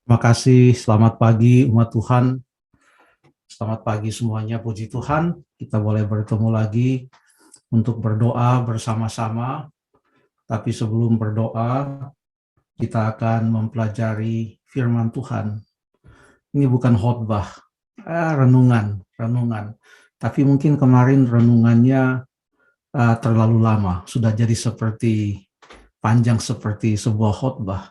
Terima kasih, selamat pagi umat Tuhan. Selamat pagi semuanya, puji Tuhan. Kita boleh bertemu lagi untuk berdoa bersama-sama. Tapi sebelum berdoa, kita akan mempelajari firman Tuhan. Ini bukan khotbah, renungan. Tapi mungkin kemarin renungannya terlalu lama, sudah jadi panjang seperti sebuah khotbah.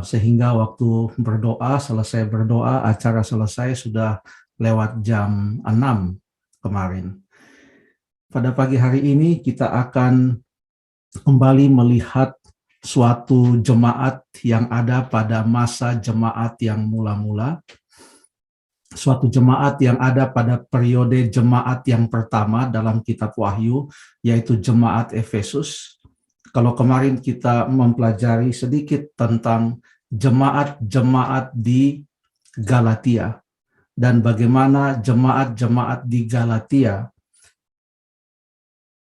Sehingga waktu selesai berdoa, acara selesai sudah lewat jam 6 kemarin. Pada pagi hari ini kita akan kembali melihat suatu jemaat yang ada pada masa jemaat yang mula-mula, suatu jemaat yang ada pada periode jemaat yang pertama dalam kitab Wahyu, yaitu jemaat Efesus. Kalau kemarin kita mempelajari sedikit tentang jemaat-jemaat di Galatia dan bagaimana jemaat-jemaat di Galatia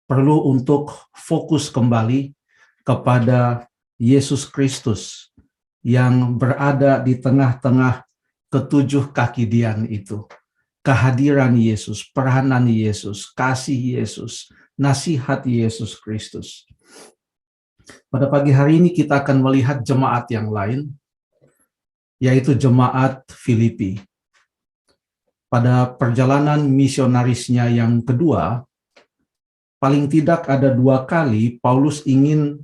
perlu untuk fokus kembali kepada Yesus Kristus yang berada di tengah-tengah ketujuh kaki dian itu. Kehadiran Yesus, peranan Yesus, kasih Yesus, nasihat Yesus Kristus. Pada pagi hari ini kita akan melihat jemaat yang lain, yaitu jemaat Filipi. Pada perjalanan misionarisnya yang kedua, paling tidak ada 2 kali Paulus ingin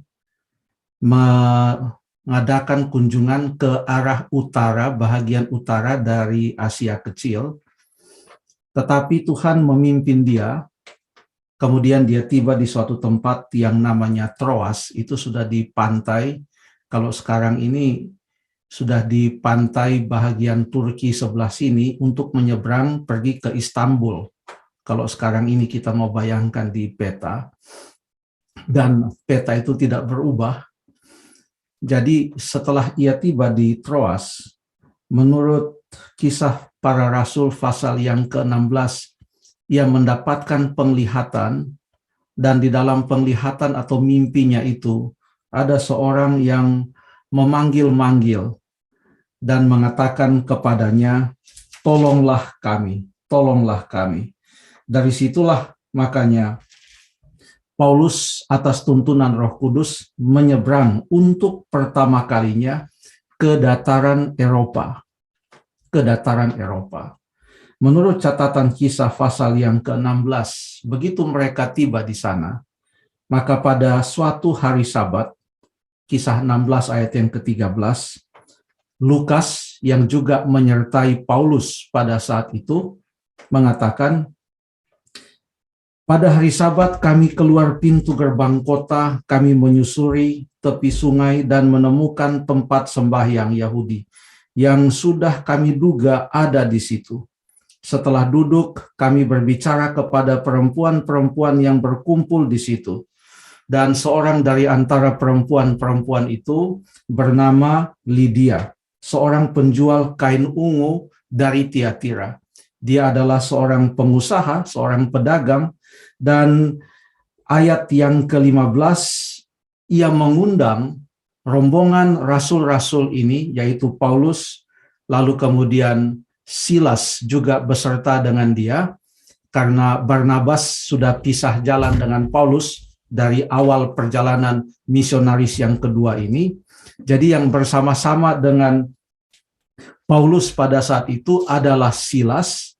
mengadakan kunjungan ke arah utara, bahagian utara dari Asia Kecil. Tetapi Tuhan memimpin dia. Kemudian dia tiba di suatu tempat yang namanya Troas, itu sudah di pantai, kalau sekarang ini sudah di pantai bahagian Turki sebelah sini untuk menyeberang pergi ke Istanbul. Kalau sekarang ini kita mau bayangkan di peta, dan peta itu tidak berubah. Jadi setelah ia tiba di Troas, menurut Kisah Para Rasul pasal yang ke-16, ia mendapatkan penglihatan, dan di dalam penglihatan atau mimpinya itu ada seorang yang memanggil-manggil dan mengatakan kepadanya, tolonglah kami, tolonglah kami. Dari situlah makanya Paulus atas tuntunan Roh Kudus menyeberang untuk pertama kalinya ke dataran Eropa. Ke dataran Eropa. Menurut catatan Kisah pasal yang ke-16, begitu mereka tiba di sana, maka pada suatu hari Sabat, Kisah 16 ayat yang ke-13, Lukas yang juga menyertai Paulus pada saat itu mengatakan, pada hari Sabat kami keluar pintu gerbang kota, kami menyusuri tepi sungai dan menemukan tempat sembahyang Yahudi yang sudah kami duga ada di situ. Setelah duduk, kami berbicara kepada perempuan-perempuan yang berkumpul di situ. Dan seorang dari antara perempuan-perempuan itu bernama Lydia, seorang penjual kain ungu dari Tiatira. Dia adalah seorang pengusaha, seorang pedagang, dan ayat yang ke-15, ia mengundang rombongan rasul-rasul ini, yaitu Paulus, lalu kemudian Silas juga beserta dengan dia, karena Barnabas sudah pisah jalan dengan Paulus dari awal perjalanan misionaris yang kedua ini. Jadi yang bersama-sama dengan Paulus pada saat itu adalah Silas,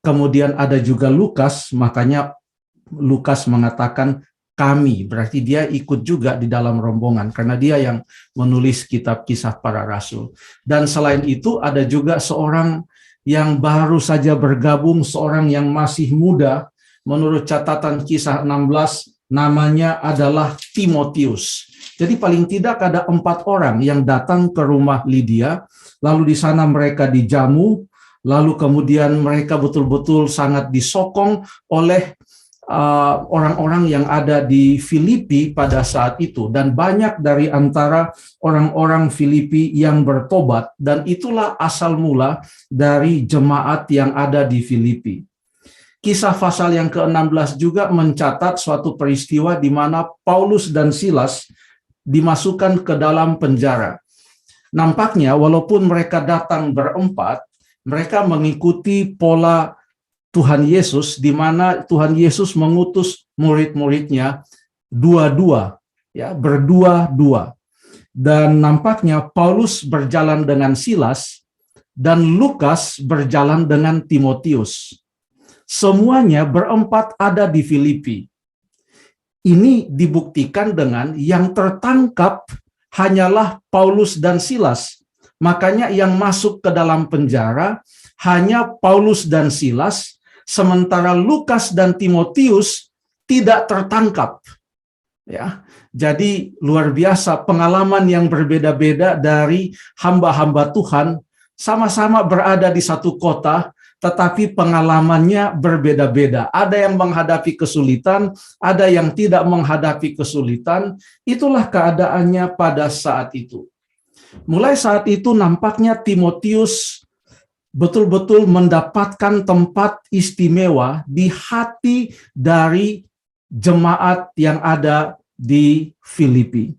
kemudian ada juga Lukas, makanya Lukas mengatakan kami, berarti dia ikut juga di dalam rombongan, karena dia yang menulis kitab Kisah Para Rasul. Dan selain itu ada juga seorang yang baru saja bergabung, seorang yang masih muda, menurut catatan Kisah 16, namanya adalah Timotius. Jadi paling tidak ada 4 orang yang datang ke rumah Lydia, lalu di sana mereka dijamu, lalu kemudian mereka betul-betul sangat disokong oleh orang-orang yang ada di Filipi pada saat itu, dan banyak dari antara orang-orang Filipi yang bertobat, dan itulah asal mula dari jemaat yang ada di Filipi. Kisah pasal yang ke-16 juga mencatat suatu peristiwa di mana Paulus dan Silas dimasukkan ke dalam penjara. Nampaknya walaupun mereka datang berempat, mereka mengikuti pola Tuhan Yesus, di mana Tuhan Yesus mengutus murid-muridnya dua-dua, ya, berdua-dua. Dan nampaknya Paulus berjalan dengan Silas dan Lukas berjalan dengan Timotius. Semuanya berempat ada di Filipi. Ini dibuktikan dengan yang tertangkap hanyalah Paulus dan Silas. Makanya yang masuk ke dalam penjara hanya Paulus dan Silas, sementara Lukas dan Timotius tidak tertangkap. Ya, jadi luar biasa pengalaman yang berbeda-beda dari hamba-hamba Tuhan, sama-sama berada di satu kota, tetapi pengalamannya berbeda-beda. Ada yang menghadapi kesulitan, ada yang tidak menghadapi kesulitan. Itulah keadaannya pada saat itu. Mulai saat itu nampaknya Timotius betul-betul mendapatkan tempat istimewa di hati dari jemaat yang ada di Filipi.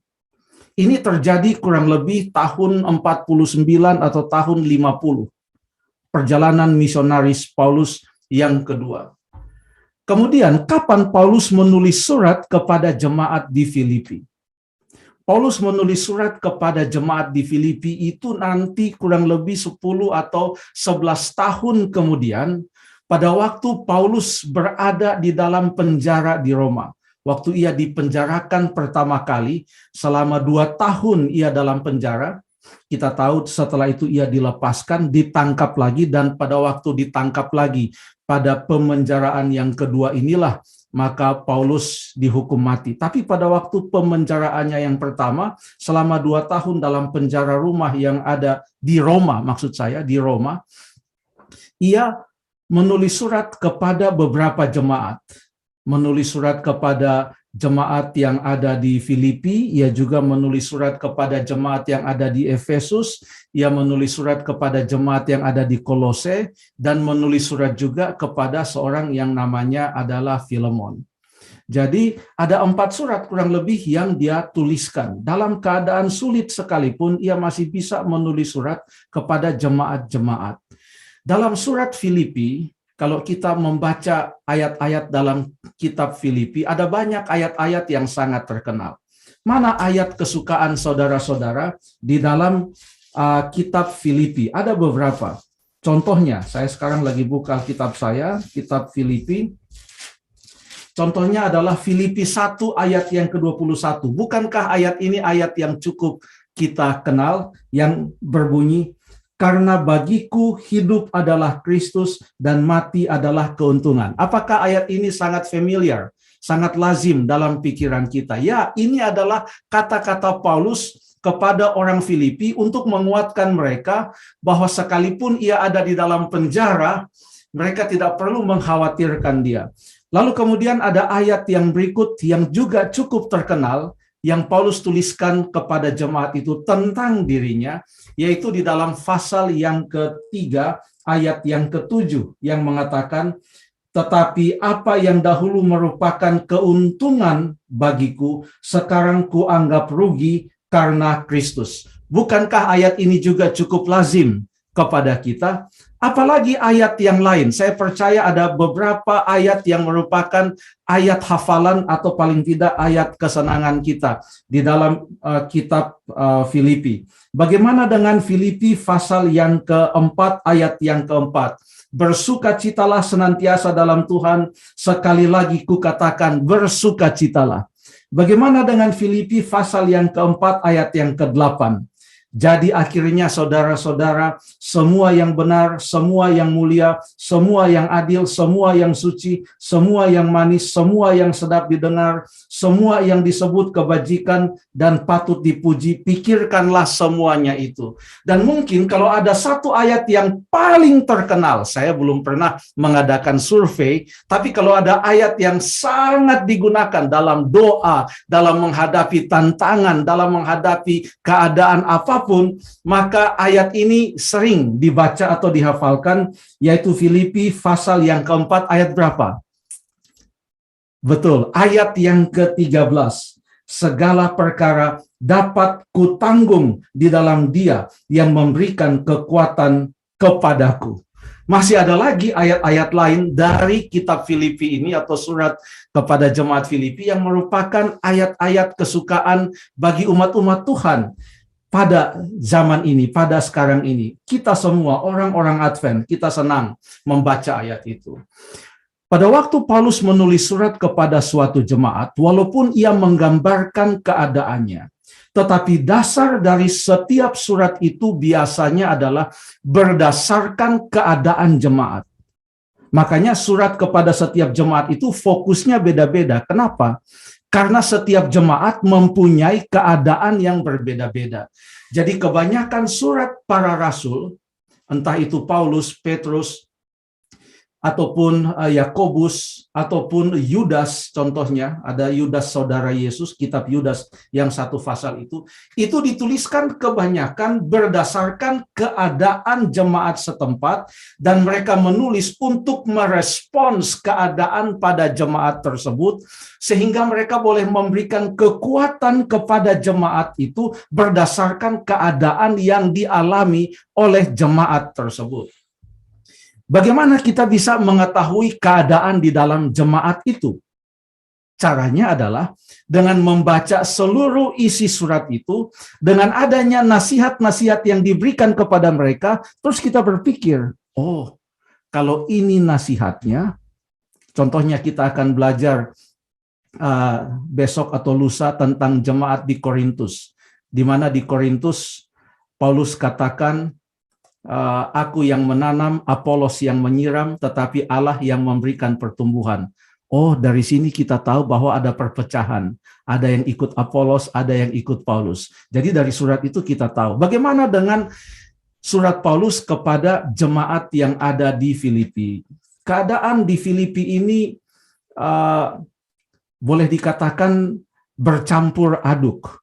Ini terjadi kurang lebih tahun 49 atau tahun 50. Perjalanan misionaris Paulus yang kedua. Kemudian, kapan Paulus menulis surat kepada jemaat di Filipi? Paulus menulis surat kepada jemaat di Filipi itu nanti kurang lebih 10 atau 11 tahun kemudian, pada waktu Paulus berada di dalam penjara di Roma. Waktu ia dipenjarakan pertama kali, selama 2 tahun ia dalam penjara. Kita tahu setelah itu ia dilepaskan, ditangkap lagi, dan pada waktu ditangkap lagi pada pemenjaraan yang kedua inilah maka Paulus dihukum mati. Tapi pada waktu pemenjaraannya yang pertama, selama 2 tahun dalam penjara rumah yang ada di Roma, maksud saya di Roma, ia menulis surat kepada beberapa jemaat. Menulis surat kepada jemaat yang ada di Filipi, ia juga menulis surat kepada jemaat yang ada di Efesus, ia menulis surat kepada jemaat yang ada di Kolose, dan menulis surat juga kepada seorang yang namanya adalah Filemon. Jadi ada 4 surat kurang lebih yang dia tuliskan. Dalam keadaan sulit sekalipun, ia masih bisa menulis surat kepada jemaat-jemaat. Dalam surat Filipi, kalau kita membaca ayat-ayat dalam kitab Filipi, ada banyak ayat-ayat yang sangat terkenal. Mana ayat kesukaan saudara-saudara di dalam kitab Filipi? Ada beberapa. Contohnya, saya sekarang lagi buka kitab saya, kitab Filipi. Contohnya adalah Filipi 1 ayat yang ke-21. Bukankah ayat ini ayat yang cukup kita kenal, yang berbunyi, karena bagiku hidup adalah Kristus dan mati adalah keuntungan. Apakah ayat ini sangat familiar, sangat lazim dalam pikiran kita? Ya, ini adalah kata-kata Paulus kepada orang Filipi untuk menguatkan mereka bahwa sekalipun ia ada di dalam penjara, mereka tidak perlu mengkhawatirkan dia. Lalu kemudian ada ayat yang berikut yang juga cukup terkenal, yang Paulus tuliskan kepada jemaat itu tentang dirinya, yaitu di dalam pasal yang ketiga, ayat yang ke-7, yang mengatakan, tetapi apa yang dahulu merupakan keuntungan bagiku, sekarang kuanggap rugi karena Kristus. Bukankah ayat ini juga cukup lazim kepada kita? Apalagi ayat yang lain. Saya percaya ada beberapa ayat yang merupakan ayat hafalan atau paling tidak ayat kesenangan kita di dalam kitab Filipi. Bagaimana dengan Filipi pasal yang keempat, ayat yang keempat? Bersukacitalah senantiasa dalam Tuhan, sekali lagi kukatakan bersukacitalah. Bagaimana dengan Filipi pasal yang keempat, ayat yang ke-8? Jadi akhirnya saudara-saudara, semua yang benar, semua yang mulia, semua yang adil, semua yang suci, semua yang manis, semua yang sedap didengar, semua yang disebut kebajikan dan patut dipuji, pikirkanlah semuanya itu. Dan mungkin kalau ada satu ayat yang paling terkenal, saya belum pernah mengadakan survei, tapi kalau ada ayat yang sangat digunakan dalam doa, dalam menghadapi tantangan, dalam menghadapi keadaan apapun, maka ayat ini sering dibaca atau dihafalkan, yaitu Filipi pasal yang keempat, ayat berapa? Betul, ayat yang ke-13. segala perkara dapat kutanggung di dalam Dia yang memberikan kekuatan kepadaku. Masih ada lagi ayat-ayat lain dari kitab Filipi ini atau surat kepada jemaat Filipi yang merupakan ayat-ayat kesukaan bagi umat-umat Tuhan pada zaman ini, pada sekarang ini. Kita semua orang-orang Advent, kita senang membaca ayat itu. Pada waktu Paulus menulis surat kepada suatu jemaat, walaupun ia menggambarkan keadaannya, tetapi dasar dari setiap surat itu biasanya adalah berdasarkan keadaan jemaat. Makanya surat kepada setiap jemaat itu fokusnya beda-beda. Kenapa? Karena setiap jemaat mempunyai keadaan yang berbeda-beda. Jadi kebanyakan surat para rasul, entah itu Paulus, Petrus, ataupun Yakobus, ataupun Yudas, contohnya ada Yudas saudara Yesus, kitab Yudas yang satu pasal itu dituliskan kebanyakan berdasarkan keadaan jemaat setempat, dan mereka menulis untuk merespons keadaan pada jemaat tersebut, sehingga mereka boleh memberikan kekuatan kepada jemaat itu berdasarkan keadaan yang dialami oleh jemaat tersebut. Bagaimana kita bisa mengetahui keadaan di dalam jemaat itu? Caranya adalah dengan membaca seluruh isi surat itu, dengan adanya nasihat-nasihat yang diberikan kepada mereka, terus kita berpikir, oh, kalau ini nasihatnya, contohnya kita akan belajar besok atau lusa tentang jemaat di Korintus, di mana di Korintus Paulus katakan, aku yang menanam, Apolos yang menyiram, tetapi Allah yang memberikan pertumbuhan. Oh, dari sini kita tahu bahwa ada perpecahan. Ada yang ikut Apolos, ada yang ikut Paulus. Jadi dari surat itu kita tahu. Bagaimana dengan surat Paulus kepada jemaat yang ada di Filipi? Keadaan di Filipi ini boleh dikatakan bercampur aduk.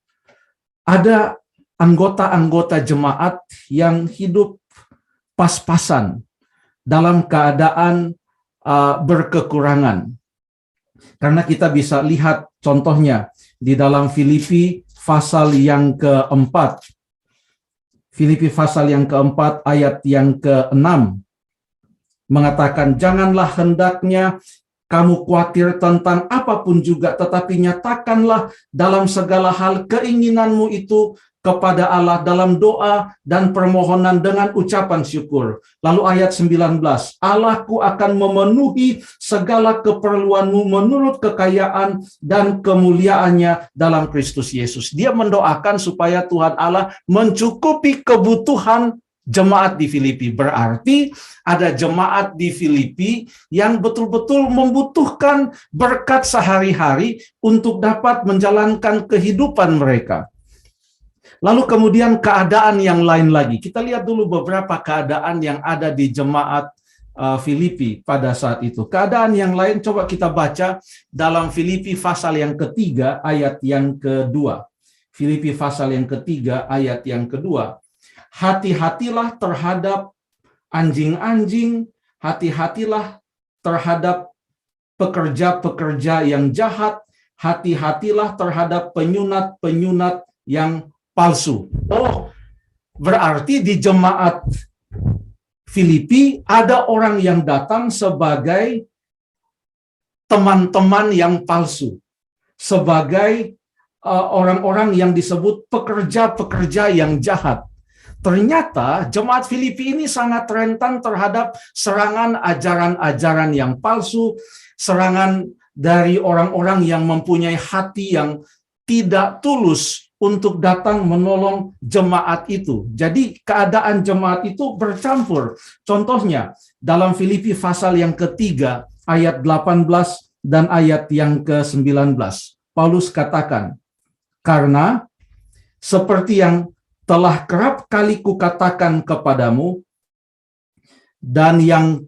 Ada anggota-anggota jemaat yang hidup pas-pasan dalam keadaan berkekurangan. Karena kita bisa lihat contohnya di dalam Filipi pasal yang keempat. Filipi pasal yang keempat ayat yang ke-6 mengatakan, janganlah hendaknya kamu khawatir tentang apapun juga, tetapi nyatakanlah dalam segala hal keinginanmu itu kepada Allah dalam doa dan permohonan dengan ucapan syukur. Lalu ayat 19, Allahku akan memenuhi segala keperluanmu menurut kekayaan dan kemuliaannya dalam Kristus Yesus. Dia mendoakan supaya Tuhan Allah mencukupi kebutuhan jemaat di Filipi. Berarti ada jemaat di Filipi yang betul-betul membutuhkan berkat sehari-hari untuk dapat menjalankan kehidupan mereka. Lalu kemudian keadaan yang lain lagi. Kita lihat dulu beberapa keadaan yang ada di jemaat Filipi pada saat itu. Keadaan yang lain coba kita baca dalam Filipi pasal yang ketiga ayat yang kedua. Filipi pasal yang ketiga ayat yang kedua. Hati-hatilah terhadap anjing-anjing, hati-hatilah terhadap pekerja-pekerja yang jahat, hati-hatilah terhadap penyunat-penyunat yang palsu. Oh, berarti di jemaat Filipi ada orang yang datang sebagai teman-teman yang palsu, sebagai orang-orang yang disebut pekerja-pekerja yang jahat. Ternyata jemaat Filipi ini sangat rentan terhadap serangan ajaran-ajaran yang palsu, serangan dari orang-orang yang mempunyai hati yang tidak tulus untuk datang menolong jemaat itu. Jadi keadaan jemaat itu bercampur. Contohnya dalam Filipi pasal yang ketiga ayat 18 dan ayat yang ke-19. Paulus katakan, karena seperti yang telah kerap kali kukatakan kepadamu dan yang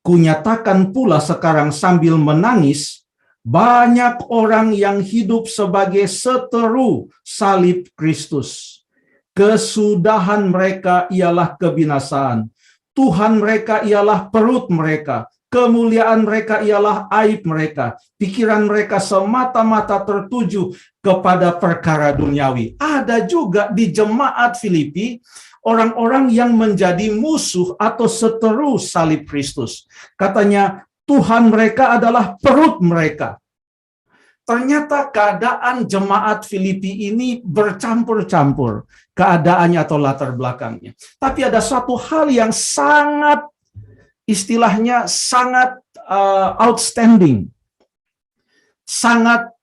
kunyatakan pula sekarang sambil menangis, banyak orang yang hidup sebagai seteru salib Kristus. Kesudahan mereka ialah kebinasaan. Tuhan mereka ialah perut mereka. kemuliaan mereka ialah aib mereka. Pikiran mereka semata-mata tertuju kepada perkara duniawi. Ada juga di jemaat Filipi orang-orang yang menjadi musuh atau seteru salib Kristus. Katanya, Tuhan mereka adalah perut mereka. Ternyata keadaan jemaat Filipi ini bercampur-campur keadaannya atau latar belakangnya. Tapi ada satu hal yang sangat, istilahnya sangat outstanding, sangat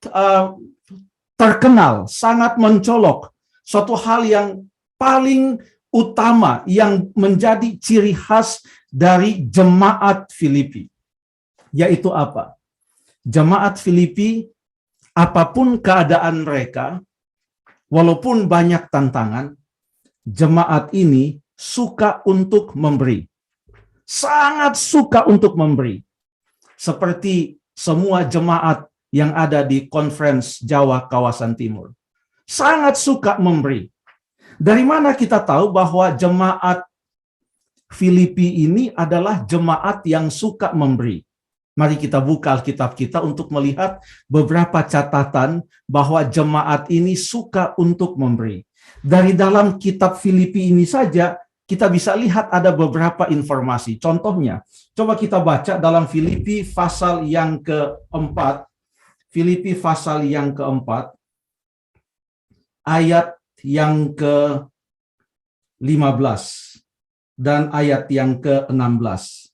terkenal, sangat mencolok. Suatu hal yang paling utama yang menjadi ciri khas dari jemaat Filipi. Yaitu apa? Jemaat Filipi, apapun keadaan mereka, walaupun banyak tantangan, jemaat ini suka untuk memberi. Sangat suka untuk memberi. Seperti semua jemaat yang ada di Conference Jawa kawasan Timur. Sangat suka memberi. Dari mana kita tahu bahwa jemaat Filipi ini adalah jemaat yang suka memberi? Mari kita buka Alkitab kita untuk melihat beberapa catatan bahwa jemaat ini suka untuk memberi. Dari dalam kitab Filipi ini saja, kita bisa lihat ada beberapa informasi. Contohnya, coba kita baca dalam Filipi pasal yang keempat. Filipi pasal yang keempat, ayat yang ke-15 dan ayat yang ke-16.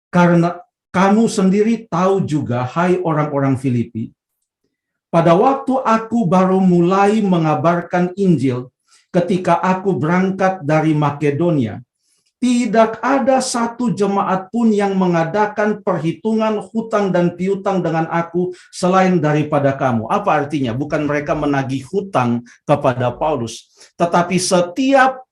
Karena kamu sendiri tahu juga, hai orang-orang Filipi, pada waktu aku baru mulai mengabarkan Injil, ketika aku berangkat dari Makedonia, tidak ada satu jemaat pun yang mengadakan perhitungan hutang dan piutang dengan aku selain daripada kamu. Apa artinya? Bukan mereka menagih hutang kepada Paulus, tetapi setiap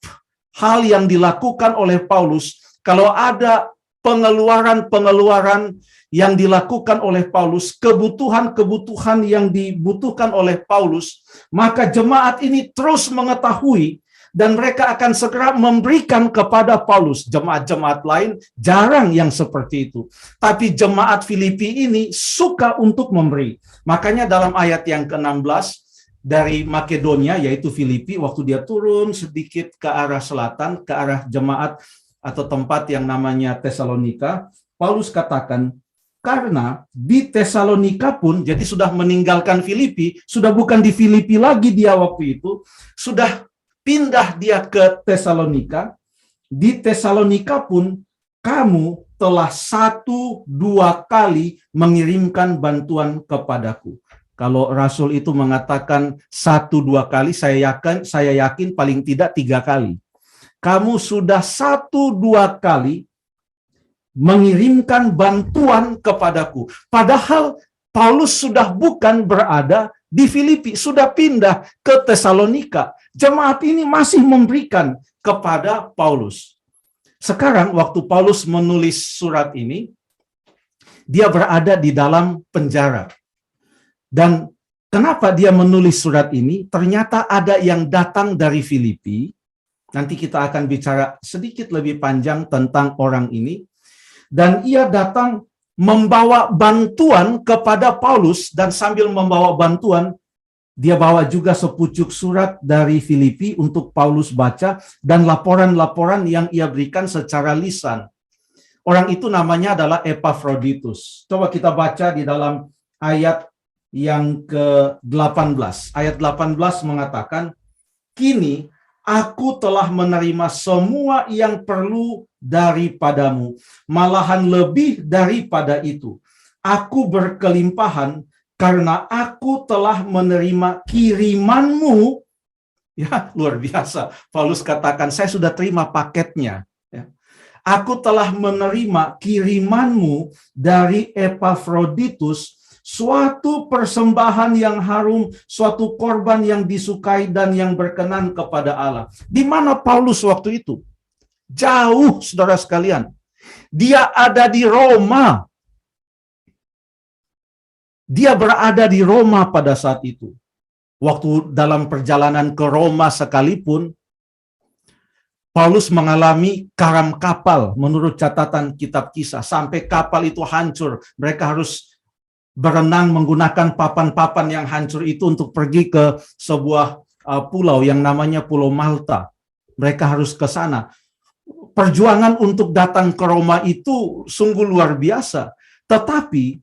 hal yang dilakukan oleh Paulus, kalau ada pengeluaran-pengeluaran yang dilakukan oleh Paulus, kebutuhan-kebutuhan yang dibutuhkan oleh Paulus, maka jemaat ini terus mengetahui dan mereka akan segera memberikan kepada Paulus. Jemaat-jemaat lain jarang yang seperti itu. Tapi jemaat Filipi ini suka untuk memberi. Makanya dalam ayat yang ke-16 dari Makedonia, yaitu Filipi, waktu dia turun sedikit ke arah selatan, ke arah jemaat atau tempat yang namanya Tesalonika, Paulus katakan, karena di Tesalonika pun, jadi sudah meninggalkan Filipi, sudah bukan di Filipi lagi dia waktu itu, sudah pindah dia ke Tesalonika. Di Tesalonika pun kamu telah 1-2 kali mengirimkan bantuan kepadaku. Kalau Rasul itu mengatakan 1-2 kali, saya yakin paling tidak 3 kali. Kamu sudah 1-2 kali mengirimkan bantuan kepadaku. Padahal Paulus sudah bukan berada di Filipi, sudah pindah ke Tesalonika. Jemaat ini masih memberikan kepada Paulus. Sekarang waktu Paulus menulis surat ini, dia berada di dalam penjara. Dan kenapa dia menulis surat ini? Ternyata ada yang datang dari Filipi. Nanti kita akan bicara sedikit lebih panjang tentang orang ini. Dan ia datang membawa bantuan kepada Paulus, dan sambil membawa bantuan, dia bawa juga sepucuk surat dari Filipi untuk Paulus baca, dan laporan-laporan yang ia berikan secara lisan. Orang itu namanya adalah Epafroditus. Coba kita baca di dalam ayat yang ke-18. Ayat 18 mengatakan, kini aku telah menerima semua yang perlu daripadamu, malahan lebih daripada itu. Aku berkelimpahan karena aku telah menerima kirimanmu. Ya, luar biasa. Paulus katakan, saya sudah terima paketnya. Ya. Aku telah menerima kirimanmu dari Epafroditus, suatu persembahan yang harum, suatu korban yang disukai dan yang berkenan kepada Allah. Di mana Paulus waktu itu? Jauh, saudara sekalian. Dia ada di Roma. Dia berada di Roma pada saat itu. Waktu dalam perjalanan ke Roma sekalipun, Paulus mengalami karam kapal menurut catatan kitab Kisah. Sampai kapal itu hancur. Mereka harus berenang menggunakan papan-papan yang hancur itu untuk pergi ke sebuah pulau yang namanya Pulau Malta. Mereka harus ke sana. Perjuangan untuk datang ke Roma itu sungguh luar biasa. Tetapi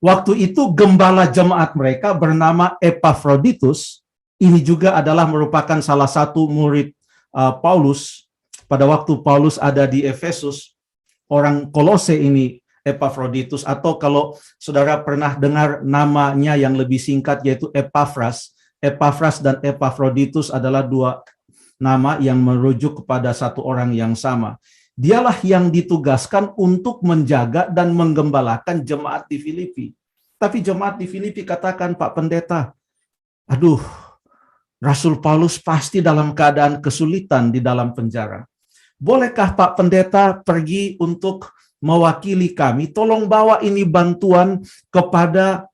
waktu itu gembala jemaat mereka bernama Epaphroditus. Ini juga adalah merupakan salah satu murid Paulus. Pada waktu Paulus ada di Efesus, orang Kolose ini Epaphroditus, atau kalau saudara pernah dengar namanya yang lebih singkat yaitu Epaphras. Epaphras dan Epaphroditus adalah dua nama yang merujuk kepada satu orang yang sama. Dialah yang ditugaskan untuk menjaga dan menggembalakan jemaat di Filipi. Tapi jemaat di Filipi katakan, Pak Pendeta, aduh, Rasul Paulus pasti dalam keadaan kesulitan di dalam penjara. Bolehkah Pak Pendeta pergi untuk mewakili kami? Tolong bawa ini bantuan kepada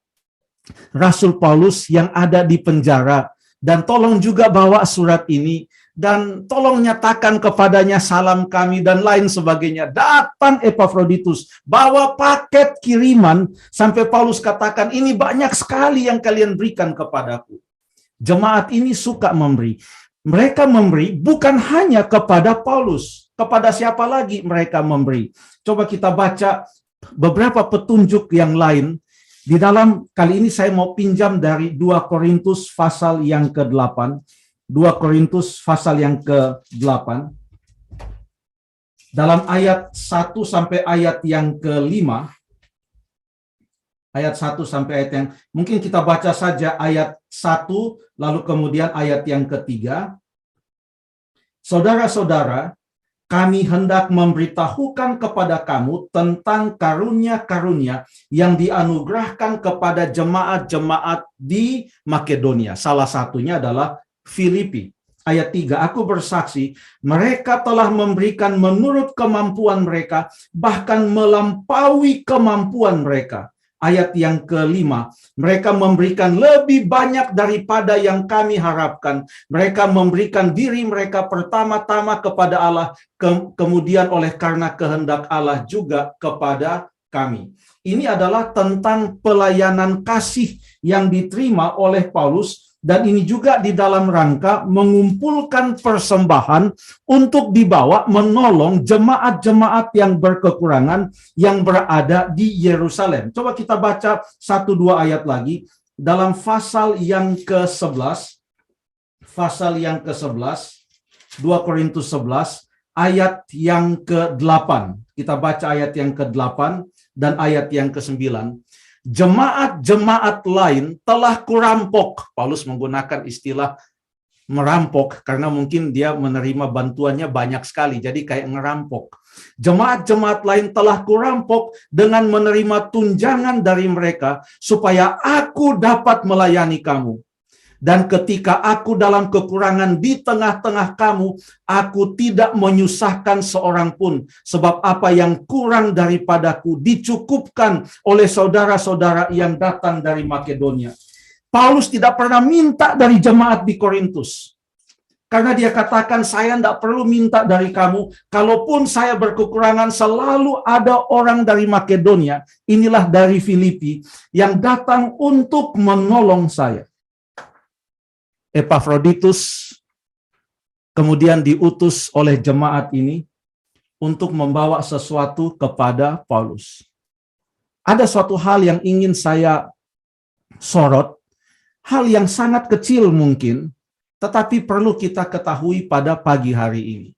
Rasul Paulus yang ada di penjara. Dan tolong juga bawa surat ini. Dan tolong nyatakan kepadanya salam kami dan lain sebagainya. Datang Epaphroditus, bawa paket kiriman. Sampai Paulus katakan, ini banyak sekali yang kalian berikan kepadaku. Jemaat ini suka memberi. Mereka memberi bukan hanya kepada Paulus. Kepada siapa lagi mereka memberi? Coba kita baca beberapa petunjuk yang lain. Di dalam kali ini saya mau pinjam dari 2 Korintus pasal yang ke-8. 2 Korintus pasal yang ke-8. Dalam ayat 1 sampai ayat yang ke-5. Ayat 1 sampai ayat yang, mungkin kita baca saja ayat 1, lalu kemudian ayat yang ke-3. Saudara-saudara, kami hendak memberitahukan kepada kamu tentang karunia-karunia yang dianugerahkan kepada jemaat-jemaat di Makedonia. Salah satunya adalah Filipi. Ayat 3, aku bersaksi, mereka telah memberikan menurut kemampuan mereka, bahkan melampaui kemampuan mereka. Ayat yang ke-5, mereka memberikan lebih banyak daripada yang kami harapkan. Mereka memberikan diri mereka pertama-tama kepada Allah, kemudian oleh karena kehendak Allah juga kepada kami. Ini adalah tentang pelayanan kasih yang diterima oleh Paulus, dan ini juga di dalam rangka mengumpulkan persembahan untuk dibawa menolong jemaat-jemaat yang berkekurangan yang berada di Yerusalem. Coba kita baca 1-2 ayat lagi dalam pasal yang ke-11. Pasal yang ke-11, 2 Korintus 11, ayat yang ke-8. Kita baca ayat yang ke-8 dan ayat yang ke-9. Jemaat-jemaat lain telah kurampok. Paulus menggunakan istilah merampok karena mungkin dia menerima bantuannya banyak sekali, jadi kayak ngerampok. Jemaat-jemaat lain telah kurampok dengan menerima tunjangan dari mereka supaya aku dapat melayani kamu. Dan ketika aku dalam kekurangan di tengah-tengah kamu, aku tidak menyusahkan seorang pun. Sebab apa yang kurang daripadaku dicukupkan oleh saudara-saudara yang datang dari Makedonia. Paulus tidak pernah minta dari jemaat di Korintus. Karena dia katakan, saya tidak perlu minta dari kamu. Kalaupun saya berkekurangan, selalu ada orang dari Makedonia, inilah dari Filipi, yang datang untuk menolong saya. Epaphroditus kemudian diutus oleh jemaat ini untuk membawa sesuatu kepada Paulus. Ada suatu hal yang ingin saya sorot, hal yang sangat kecil mungkin, tetapi perlu kita ketahui pada pagi hari ini.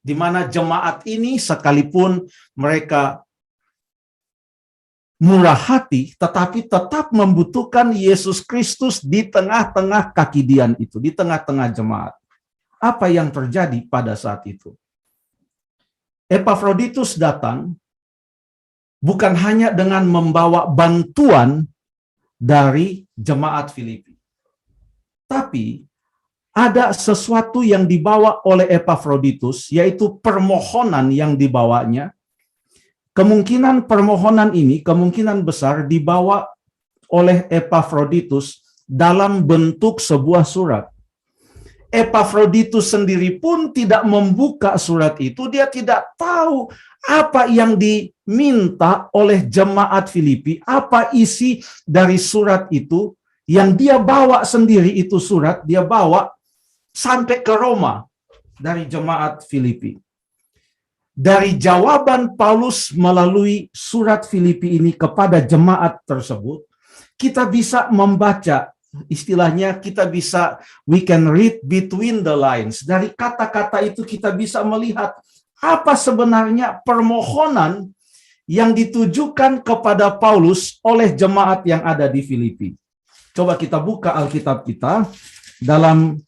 Di mana jemaat ini sekalipun mereka murah hati, tetapi tetap membutuhkan Yesus Kristus di tengah-tengah kakidian itu, di tengah-tengah jemaat. Apa yang terjadi pada saat itu? Epaphroditus datang bukan hanya dengan membawa bantuan dari jemaat Filipi, tapi ada sesuatu yang dibawa oleh Epaphroditus, yaitu permohonan yang dibawanya. Kemungkinan permohonan ini, kemungkinan besar dibawa oleh Epaphroditus dalam bentuk sebuah surat. Epafroditus sendiri pun tidak membuka surat itu, dia tidak tahu apa yang diminta oleh jemaat Filipi, apa isi dari surat itu. Yang dia bawa sendiri itu surat, dia bawa sampai ke Roma dari jemaat Filipi. Dari jawaban Paulus melalui surat Filipi ini kepada jemaat tersebut, kita bisa membaca, istilahnya kita bisa, we can read between the lines. Dari kata-kata itu kita bisa melihat apa sebenarnya permohonan yang ditujukan kepada Paulus oleh jemaat yang ada di Filipi. Coba kita buka Alkitab kita dalam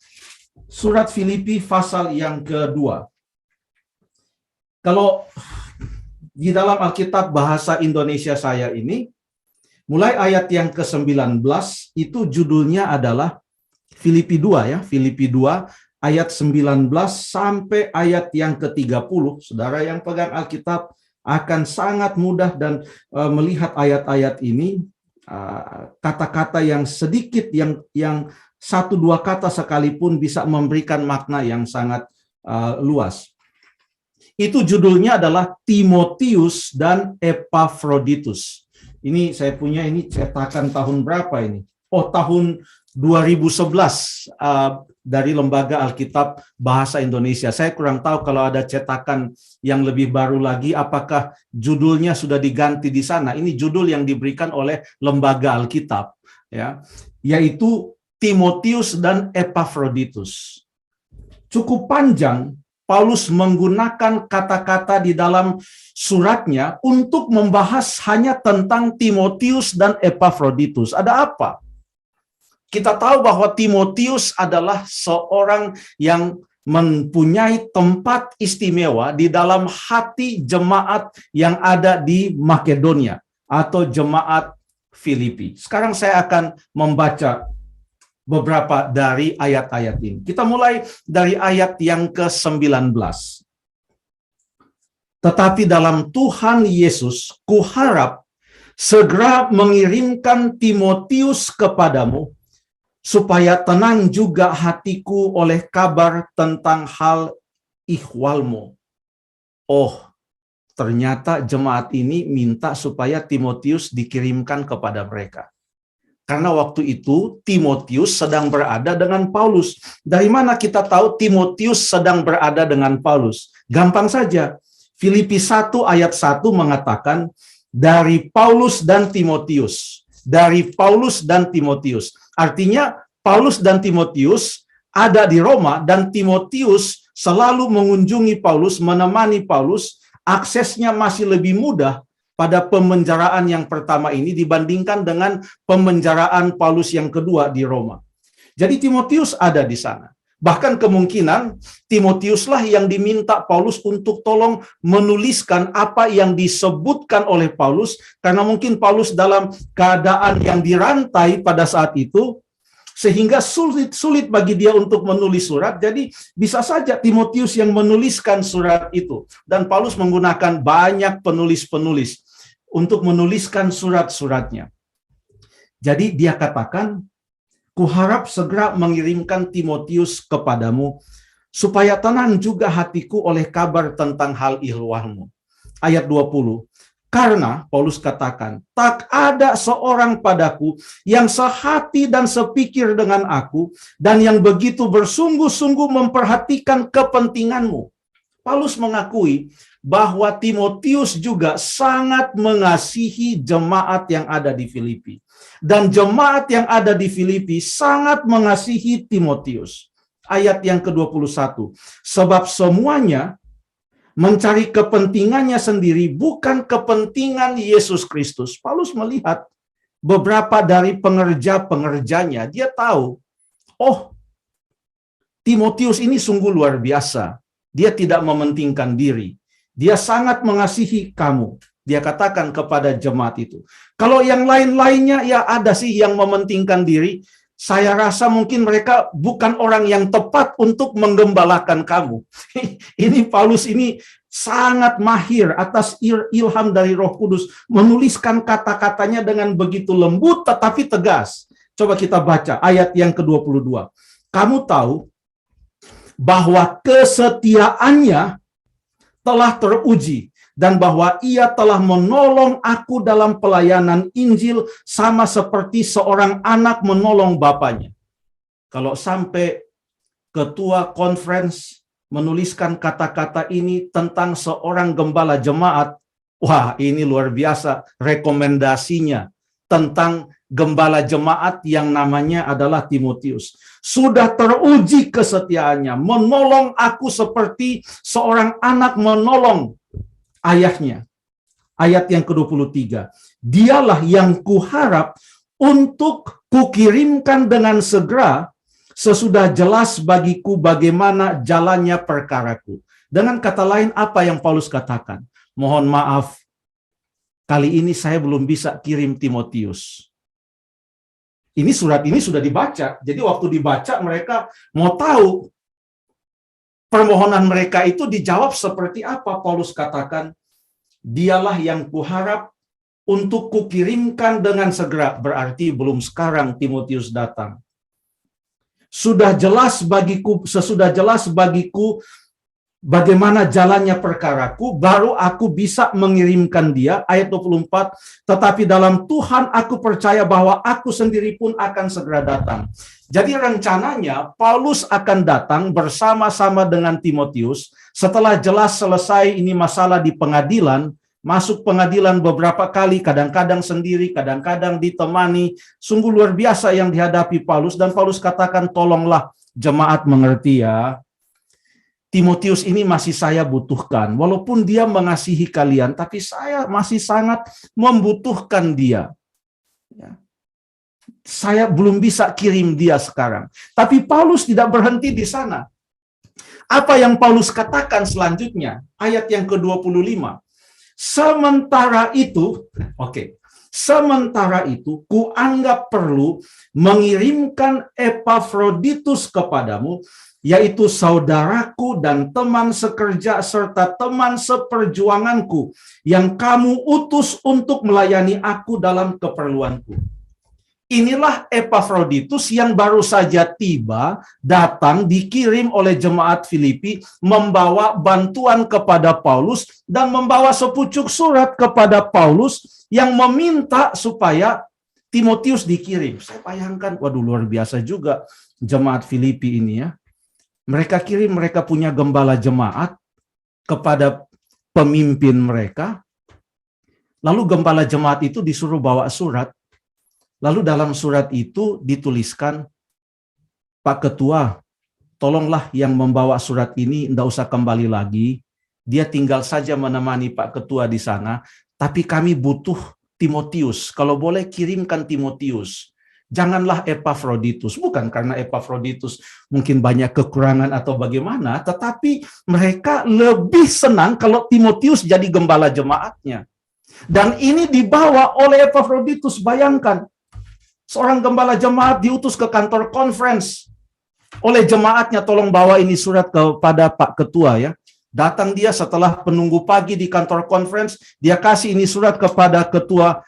surat Filipi pasal yang kedua. Kalau di dalam Alkitab bahasa Indonesia saya ini, mulai ayat yang ke-19 itu judulnya adalah Filipi 2 ya, Filipi 2 ayat 19 sampai ayat yang ke-30. Saudara yang pegang Alkitab akan sangat mudah dan melihat ayat-ayat ini, kata-kata yang sedikit, yang satu dua kata sekalipun bisa memberikan makna yang sangat luas. Itu judulnya adalah Timotius dan Epafroditus. Ini saya punya, ini cetakan tahun berapa ini? Oh, tahun 2011 dari Lembaga Alkitab Bahasa Indonesia. Saya kurang tahu kalau ada cetakan yang lebih baru lagi, apakah judulnya sudah diganti di sana. Ini judul yang diberikan oleh Lembaga Alkitab, ya, yaitu Timotius dan Epafroditus. Cukup panjang. Paulus menggunakan kata-kata di dalam suratnya untuk membahas hanya tentang Timotius dan Epafroditus. Ada apa? Kita tahu bahwa Timotius adalah seorang yang mempunyai tempat istimewa di dalam hati jemaat yang ada di Makedonia atau jemaat Filipi. Sekarang saya akan membaca beberapa dari ayat-ayat ini. Kita mulai dari ayat yang ke-19. Tetapi dalam Tuhan Yesus, kuharap segera mengirimkan Timotius kepadamu, supaya tenang juga hatiku oleh kabar tentang hal ihwalmu. Oh, ternyata jemaat ini minta supaya Timotius dikirimkan kepada mereka. Karena waktu itu Timotius sedang berada dengan Paulus. Dari mana kita tahu Timotius sedang berada dengan Paulus? Gampang saja. Filipi 1 ayat 1 mengatakan, dari Paulus dan Timotius. Dari Paulus dan Timotius. Artinya Paulus dan Timotius ada di Roma, dan Timotius selalu mengunjungi Paulus, menemani Paulus. Aksesnya masih lebih mudah pada pemenjaraan yang pertama ini dibandingkan dengan pemenjaraan Paulus yang kedua di Roma. Jadi Timotius ada di sana. Bahkan kemungkinan Timotiuslah yang diminta Paulus untuk tolong menuliskan apa yang disebutkan oleh Paulus, karena mungkin Paulus dalam keadaan yang dirantai pada saat itu, sehingga sulit bagi dia untuk menulis surat. Jadi bisa saja Timotius yang menuliskan surat itu. Dan Paulus menggunakan banyak penulis-penulis untuk menuliskan surat-suratnya. Jadi dia katakan, kuharap segera mengirimkan Timotius kepadamu, supaya tenang juga hatiku oleh kabar tentang hal ihwalmu. Ayat 20. Karena, Paulus katakan, tak ada seorang padaku yang sehati dan sepikir dengan aku, dan yang begitu bersungguh-sungguh memperhatikan kepentinganmu. Paulus mengakui bahwa Timotius juga sangat mengasihi jemaat yang ada di Filipi. Dan jemaat yang ada di Filipi sangat mengasihi Timotius. Ayat yang ke-21. Sebab semuanya mencari kepentingannya sendiri, bukan kepentingan Yesus Kristus. Paulus melihat beberapa dari pengerja-pengerjanya. Dia tahu, oh, Timotius ini sungguh luar biasa. Dia tidak mementingkan diri. Dia sangat mengasihi kamu. Dia katakan kepada jemaat itu. Kalau yang lain-lainnya, ya ada sih yang mementingkan diri. Saya rasa mungkin mereka bukan orang yang tepat untuk menggembalakan kamu. Ini Paulus ini sangat mahir atas ilham dari Roh Kudus. Menuliskan kata-katanya dengan begitu lembut tetapi tegas. Coba kita baca ayat yang ke-22. Kamu tahu bahwa kesetiaannya telah teruji dan bahwa ia telah menolong aku dalam pelayanan Injil sama seperti seorang anak menolong bapaknya. Kalau sampai ketua conference menuliskan kata-kata ini tentang seorang gembala jemaat, wah ini luar biasa rekomendasinya tentang gembala jemaat yang namanya adalah Timotius. Sudah teruji kesetiaannya, menolong aku seperti seorang anak menolong ayahnya. Ayat yang ke-23. Dialah yang kuharap untuk kukirimkan dengan segera sesudah jelas bagiku bagaimana jalannya perkaraku. Dengan kata lain, apa yang Paulus katakan? Mohon maaf, kali ini saya belum bisa kirim Timotius. Ini surat ini sudah dibaca. Jadi waktu dibaca mereka mau tahu permohonan mereka itu dijawab seperti apa. Paulus katakan, dialah yang kuharap untuk kukirimkan dengan segera. Berarti belum sekarang Timotius datang. Sesudah jelas bagiku bagaimana jalannya perkaraku, baru aku bisa mengirimkan dia. Ayat 24, tetapi dalam Tuhan aku percaya bahwa aku sendiri pun akan segera datang. Jadi rencananya Paulus akan datang bersama-sama dengan Timotius setelah jelas selesai ini masalah di pengadilan, masuk pengadilan beberapa kali, kadang-kadang sendiri, kadang-kadang ditemani. Sungguh luar biasa yang dihadapi Paulus, dan Paulus katakan, tolonglah jemaat mengerti ya. Timotius ini masih saya butuhkan. Walaupun dia mengasihi kalian, tapi saya masih sangat membutuhkan dia. Ya. Saya belum bisa kirim dia sekarang. Tapi Paulus tidak berhenti di sana. Apa yang Paulus katakan selanjutnya? Ayat yang ke-25. Sementara itu, sementara itu, kuanggap perlu mengirimkan Epafroditus kepadamu, yaitu saudaraku dan teman sekerja serta teman seperjuanganku, yang kamu utus untuk melayani aku dalam keperluanku. Inilah Epafroditus yang baru saja tiba, datang, dikirim oleh jemaat Filipi, membawa bantuan kepada Paulus, dan membawa sepucuk surat kepada Paulus yang meminta supaya Timotius dikirim. Saya bayangkan, waduh luar biasa juga jemaat Filipi ini ya. Mereka kirim, mereka punya gembala jemaat kepada pemimpin mereka. Lalu gembala jemaat itu disuruh bawa surat. Lalu dalam surat itu dituliskan, Pak Ketua, tolonglah yang membawa surat ini tidak usah kembali lagi. Dia tinggal saja menemani Pak Ketua di sana. Tapi kami butuh Timotius. Kalau boleh kirimkan Timotius. Janganlah Epafroditus. Bukan karena Epafroditus mungkin banyak kekurangan atau bagaimana. Tetapi mereka lebih senang kalau Timotius jadi gembala jemaatnya. Dan ini dibawa oleh Epafroditus. Bayangkan. Seorang gembala jemaat diutus ke kantor conference oleh jemaatnya, tolong bawa ini surat kepada Pak Ketua ya. Datang dia setelah penunggu pagi di kantor conference, dia kasih ini surat kepada ketua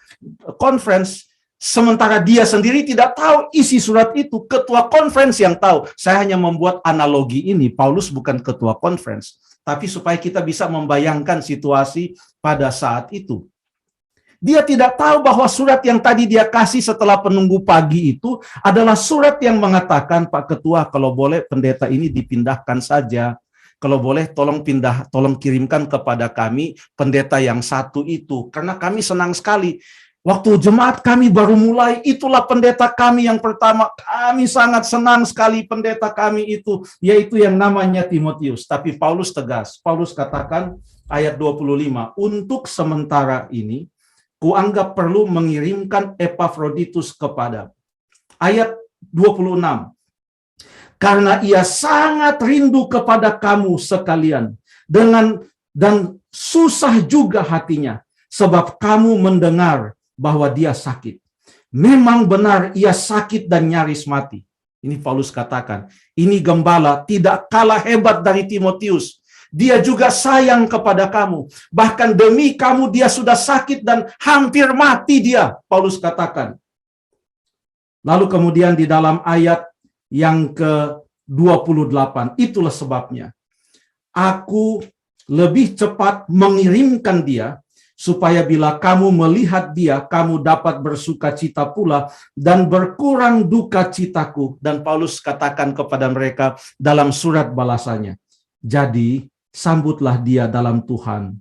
conference, sementara dia sendiri tidak tahu isi surat itu, ketua conference yang tahu. Saya hanya membuat analogi ini, Paulus bukan ketua conference, tapi supaya kita bisa membayangkan situasi pada saat itu. Dia tidak tahu bahwa surat yang tadi dia kasih setelah penunggu pagi itu adalah surat yang mengatakan, Pak Ketua, kalau boleh pendeta ini dipindahkan saja. Kalau boleh tolong kirimkan kepada kami pendeta yang satu itu. Karena kami senang sekali. Waktu jemaat kami baru mulai, itulah pendeta kami yang pertama. Kami sangat senang sekali pendeta kami itu, yaitu yang namanya Timotius. Tapi Paulus tegas. Paulus katakan ayat 25, untuk sementara ini, kuanggap perlu mengirimkan Epafroditus kepada. Ayat 26. Karena ia sangat rindu kepada kamu sekalian. Dan susah juga hatinya. Sebab kamu mendengar bahwa dia sakit. Memang benar ia sakit dan nyaris mati. Ini Paulus katakan. Ini gembala tidak kalah hebat dari Timotius. Dia juga sayang kepada kamu. Bahkan demi kamu dia sudah sakit dan hampir mati dia. Paulus katakan. Lalu kemudian di dalam ayat yang 28. Itulah sebabnya aku lebih cepat mengirimkan dia, supaya bila kamu melihat dia, kamu dapat bersuka cita pula dan berkurang duka citaku. Dan Paulus katakan kepada mereka dalam surat balasannya, jadi sambutlah dia dalam Tuhan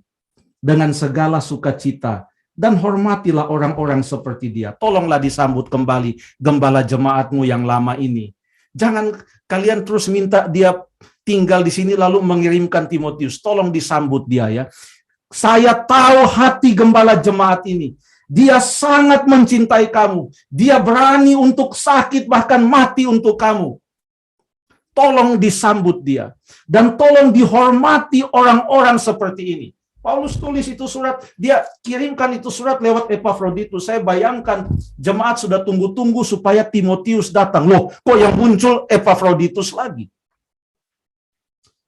dengan segala sukacita dan hormatilah orang-orang seperti dia. Tolonglah disambut kembali gembala jemaatmu yang lama ini. Jangan kalian terus minta dia tinggal di sini lalu mengirimkan Timotius. Tolong disambut dia ya. Saya tahu hati gembala jemaat ini. Dia sangat mencintai kamu. Dia berani untuk sakit bahkan mati untuk kamu. Tolong disambut dia. Dan tolong dihormati orang-orang seperti ini. Paulus tulis itu surat, dia kirimkan itu surat lewat Epafroditus. Saya bayangkan jemaat sudah tunggu-tunggu supaya Timotius datang. Loh, kok yang muncul Epafroditus lagi?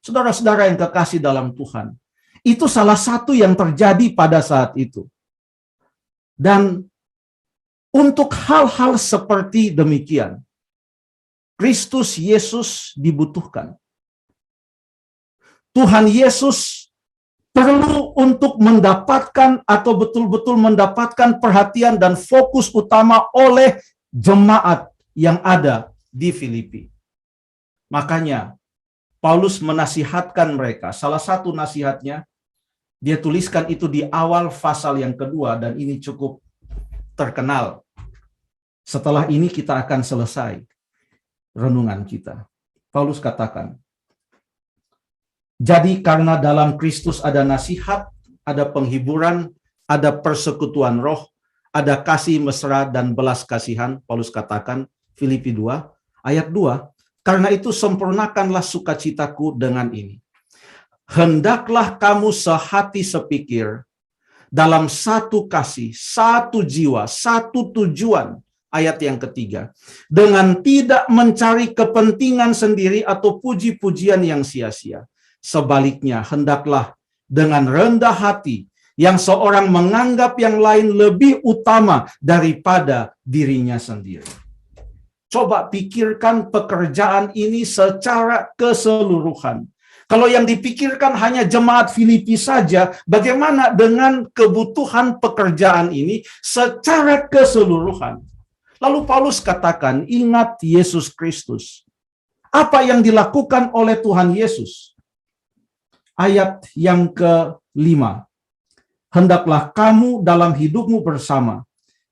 Saudara-saudara yang kekasih dalam Tuhan, itu salah satu yang terjadi pada saat itu. Dan untuk hal-hal seperti demikian, Kristus Yesus dibutuhkan. Tuhan Yesus perlu untuk mendapatkan atau betul-betul mendapatkan perhatian dan fokus utama oleh jemaat yang ada di Filipi. Makanya Paulus menasihatkan mereka. Salah satu nasihatnya, dia tuliskan itu di awal pasal yang kedua, dan ini cukup terkenal. Setelah ini kita akan selesai renungan kita. Paulus katakan, jadi karena dalam Kristus ada nasihat, ada penghiburan, ada persekutuan roh, ada kasih mesra dan belas kasihan. Paulus katakan, Filipi 2, ayat 2, karena itu sempurnakanlah sukacitaku dengan ini. Hendaklah kamu sehati sepikir, dalam satu kasih, satu jiwa, satu tujuan. Ayat yang ketiga, dengan tidak mencari kepentingan sendiri atau puji-pujian yang sia-sia. Sebaliknya, hendaklah dengan rendah hati, yang seorang menganggap yang lain lebih utama daripada dirinya sendiri. Coba pikirkan pekerjaan ini secara keseluruhan. Kalau yang dipikirkan hanya jemaat Filipi saja, bagaimana dengan kebutuhan pekerjaan ini secara keseluruhan? Lalu Paulus katakan, ingat Yesus Kristus. Apa yang dilakukan oleh Tuhan Yesus? Ayat yang ke-5. Hendaklah kamu dalam hidupmu bersama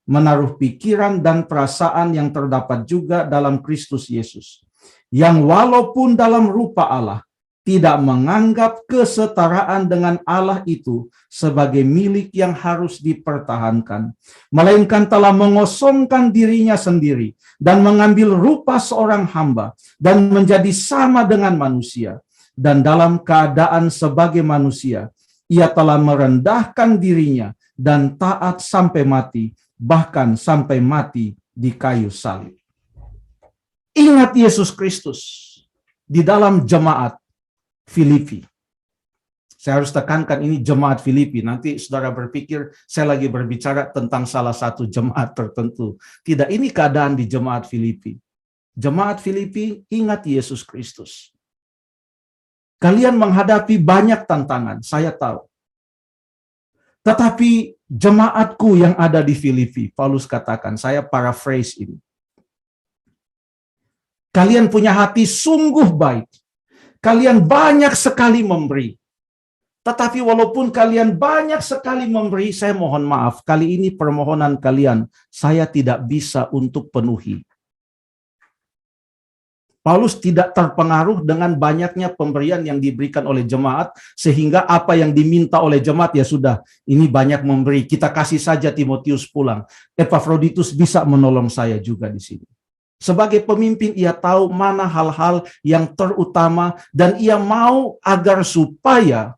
menaruh pikiran dan perasaan yang terdapat juga dalam Kristus Yesus, yang walaupun dalam rupa Allah, tidak menganggap kesetaraan dengan Allah itu sebagai milik yang harus dipertahankan, melainkan telah mengosongkan dirinya sendiri dan mengambil rupa seorang hamba dan menjadi sama dengan manusia. Dan dalam keadaan sebagai manusia, ia telah merendahkan dirinya dan taat sampai mati, bahkan sampai mati di kayu salib. Ingat Yesus Kristus di dalam jemaat Filipi. Saya harus tekankan ini jemaat Filipi. Nanti saudara berpikir saya lagi berbicara tentang salah satu jemaat tertentu. Tidak, ini keadaan di jemaat Filipi. Jemaat Filipi, ingat Yesus Kristus. Kalian menghadapi banyak tantangan, saya tahu. Tetapi jemaatku yang ada di Filipi, Paulus katakan, saya paraphrase ini. Kalian punya hati sungguh baik. Kalian banyak sekali memberi. Tetapi walaupun kalian banyak sekali memberi, saya mohon maaf, kali ini permohonan kalian saya tidak bisa untuk penuhi. Paulus tidak terpengaruh dengan banyaknya pemberian yang diberikan oleh jemaat, sehingga apa yang diminta oleh jemaat, ya sudah, ini banyak memberi, kita kasih saja Timotius pulang. Epafroditus bisa menolong saya juga di sini. Sebagai pemimpin, ia tahu mana hal-hal yang terutama, dan ia mau agar supaya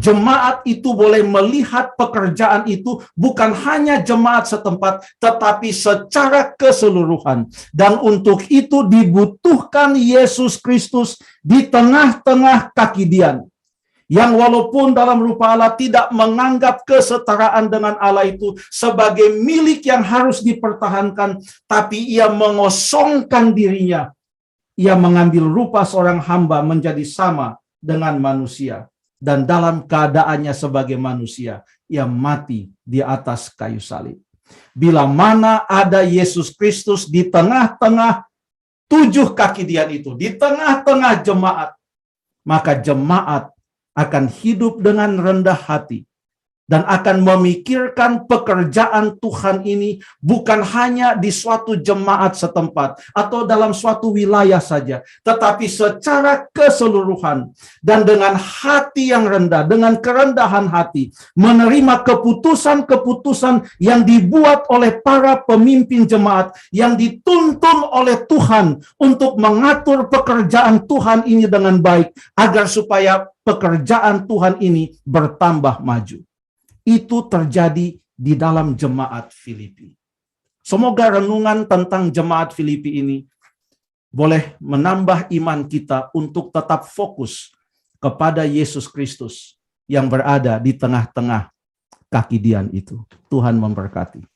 jemaat itu boleh melihat pekerjaan itu bukan hanya jemaat setempat, tetapi secara keseluruhan. Dan untuk itu dibutuhkan Yesus Kristus di tengah-tengah kaki Dian, yang walaupun dalam rupa Allah tidak menganggap kesetaraan dengan Allah itu sebagai milik yang harus dipertahankan, tapi ia mengosongkan dirinya ia mengambil rupa seorang hamba menjadi sama dengan manusia. Dan dalam keadaannya sebagai manusia, ia mati di atas kayu salib. Bila mana ada Yesus Kristus di tengah-tengah 7 kaki dian itu, di tengah-tengah jemaat, maka jemaat akan hidup dengan rendah hati dan akan memikirkan pekerjaan Tuhan ini bukan hanya di suatu jemaat setempat atau dalam suatu wilayah saja, tetapi secara keseluruhan dan dengan hati yang rendah, dengan kerendahan hati, menerima keputusan-keputusan yang dibuat oleh para pemimpin jemaat yang dituntun oleh Tuhan untuk mengatur pekerjaan Tuhan ini dengan baik agar supaya pekerjaan Tuhan ini bertambah maju. Itu terjadi di dalam jemaat Filipi. Semoga renungan tentang jemaat Filipi ini boleh menambah iman kita untuk tetap fokus kepada Yesus Kristus yang berada di tengah-tengah kaki dian itu. Tuhan memberkati.